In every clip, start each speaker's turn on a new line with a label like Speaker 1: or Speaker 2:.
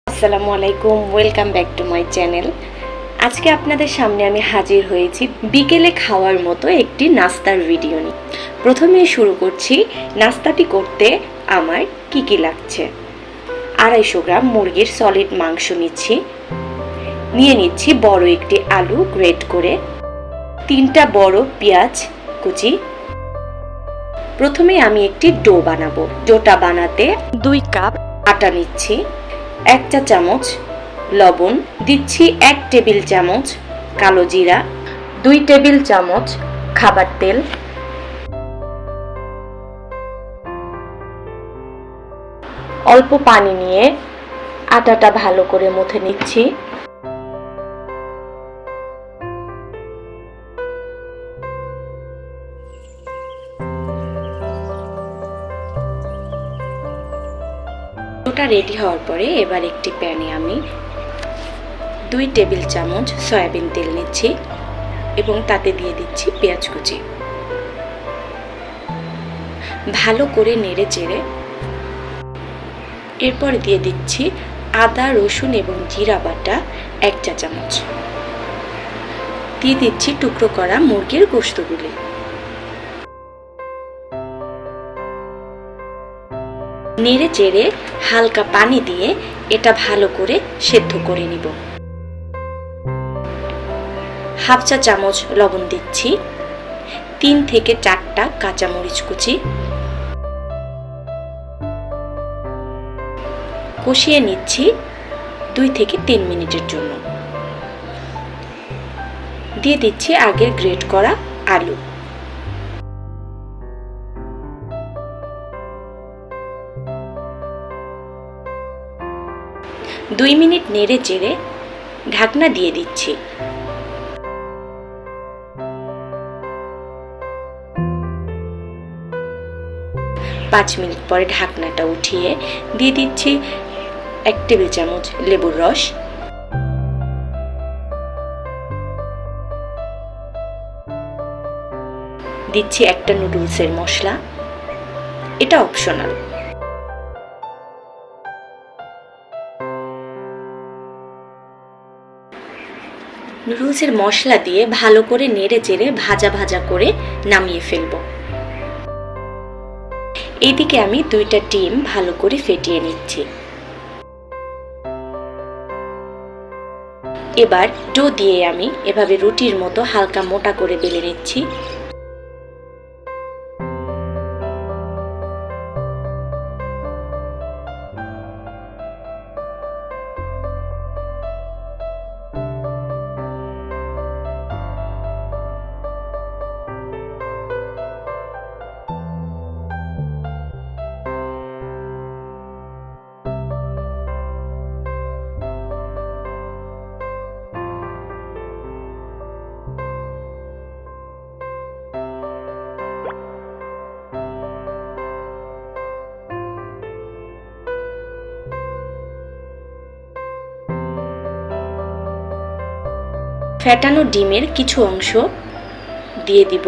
Speaker 1: আসসালামু আলাইকুম, welcome back to my channel. আজকে আপনাদের সামনে আমি হাজির হয়েছি বিকেলে খাওয়ার মতো একটি নাস্তার ভিডিও নিয়ে। প্রথমে শুরু করছি নাস্তাটি করতে আমার কি কি লাগছে। 250 গ্রাম মুরগির সলিড মাংস নিয়ে নিচ্ছি বড় একটি আলু গ্রেট করে, 3টা বড় পেঁয়াজ কুচি। প্রথমে আমি একটি ডো বানাবো। ডোটা বানাতে 2 কাপ আটা নিচ্ছি, 1 চা চামচ লবণ দিচ্ছি, 1 টেবিল চামচ কালো জিরা, 2 টেবিল চামচ খাবার তেল, অল্প পানি নিয়ে আটাটা ভালো করে মথে নিচ্ছি। ডোটা রেডি হওয়ার পরে এবার একটি প্যানে আমি 2 টেবিল চামচ সয়াবিন তেল নিচ্ছি এবং তাতে দিয়ে দিচ্ছি পেঁয়াজ কুচি। ভালো করে নেড়ে চেড়ে এরপর দিয়ে দিচ্ছি আদা, রসুন এবং জিরা বাটা 1 চা চামচ। দিয়ে দিচ্ছি টুকরো করা মুরগির গোশতগুলি। নেড়ে চেড়ে হালকা পানি দিয়ে এটা ভালো করে সেদ্ধ করে নিব। 1/2 চা চামচ লবণ দিচ্ছি, 3 থেকে 4টা কাঁচামরিচ কুচি। কষিয়ে নিচ্ছি 2 থেকে 3 মিনিটের জন্য। দিয়ে দিচ্ছি আগের গ্রেট করা আলু। দুই মিনিট নেড়ে চেড়ে ঢাকনা দিয়ে দিচ্ছি। 5 মিনিট পরে ঢাকনাটা উঠিয়ে দিয়ে দিচ্ছি 1 টেবিল চামচ লেবুর রস, দিচ্ছি একটা নুডলসের মশলা, এটা অপশনাল। নুডলসের মশলা দিয়ে ভালো করে নেড়ে চেড়ে ভাজা ভাজা করে নামিয়ে ফেলবো। এইদিকে আমি 2টা ডিম ভালো করে ফেটিয়ে নিচ্ছি। এবার ডো দিয়ে আমি এভাবে রুটির মতো হালকা মোটা করে বেলে নিচ্ছি। ফেটানো ডিমের কিছু অংশ দিয়ে দিব।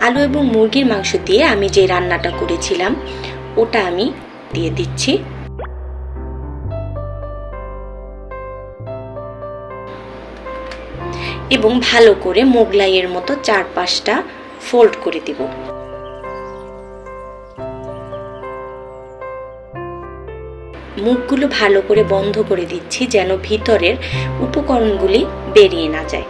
Speaker 1: আলু এবং মুরগির মাংস দিয়ে আমি যে রান্নাটা করেছিলাম ওটা আমি দিয়ে দিচ্ছি। এবং ভালো করে মোগলাইয়ের মতো 4-5টা ফোল্ড করে দিব। মুখগুলো ভালো করে বন্ধ করে দিচ্ছি যেন ভিতরের উপকরণগুলি বেরিয়ে না যায়।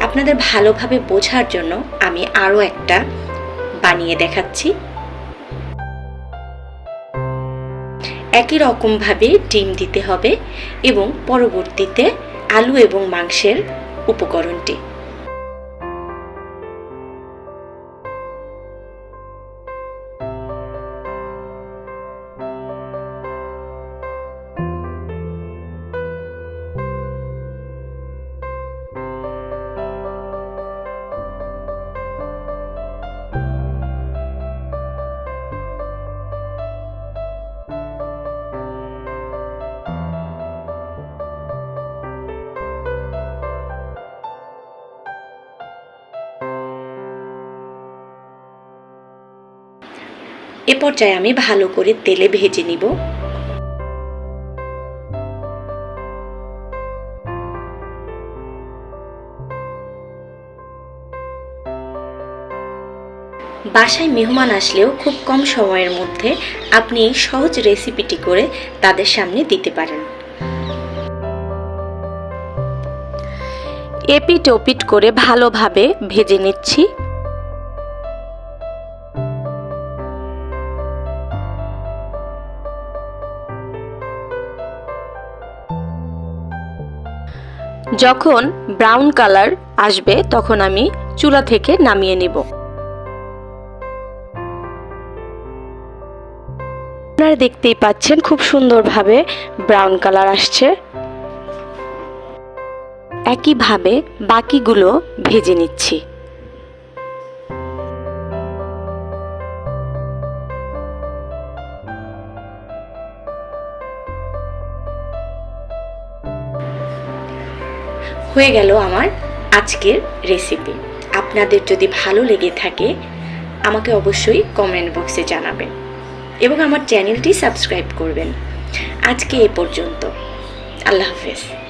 Speaker 1: আপনাদের ভালোভাবে বোঝার জন্য আমি আরো একটা বানিয়ে দেখাচ্ছি। একই রকম ভাবে ডিম দিতে হবে এবং পরবর্তীতে আলু এবং মাংসের উপকরণটি। এ পর্যায়ে আমি ভালো করে তেলে ভেজে নিব। বাসায় মেহমান আসলেও খুব কম সময়ের মধ্যে আপনি এই সহজ রেসিপিটি করে তাদের সামনে দিতে পারেন। এপিট ওপিট করে ভালোভাবে ভেজে নিচ্ছি। যখন ব্রাউন কালার আসবে তখন আমি চুলা থেকে নামিয়ে নিব। আপনারা দেখতেই পাচ্ছেন খুব সুন্দরভাবে ব্রাউন কালার আসছে। একইভাবে বাকিগুলো ভেজে নিচ্ছি। হয়ে গেল আমার আজকের রেসিপি। আপনাদের যদি ভালো লেগে থাকে আমাকে অবশ্যই কমেন্ট বক্সে জানাবেন এবং আমার চ্যানেলটি সাবস্ক্রাইব করবেন। আজকে এ পর্যন্ত। আল্লাহ হাফেজ।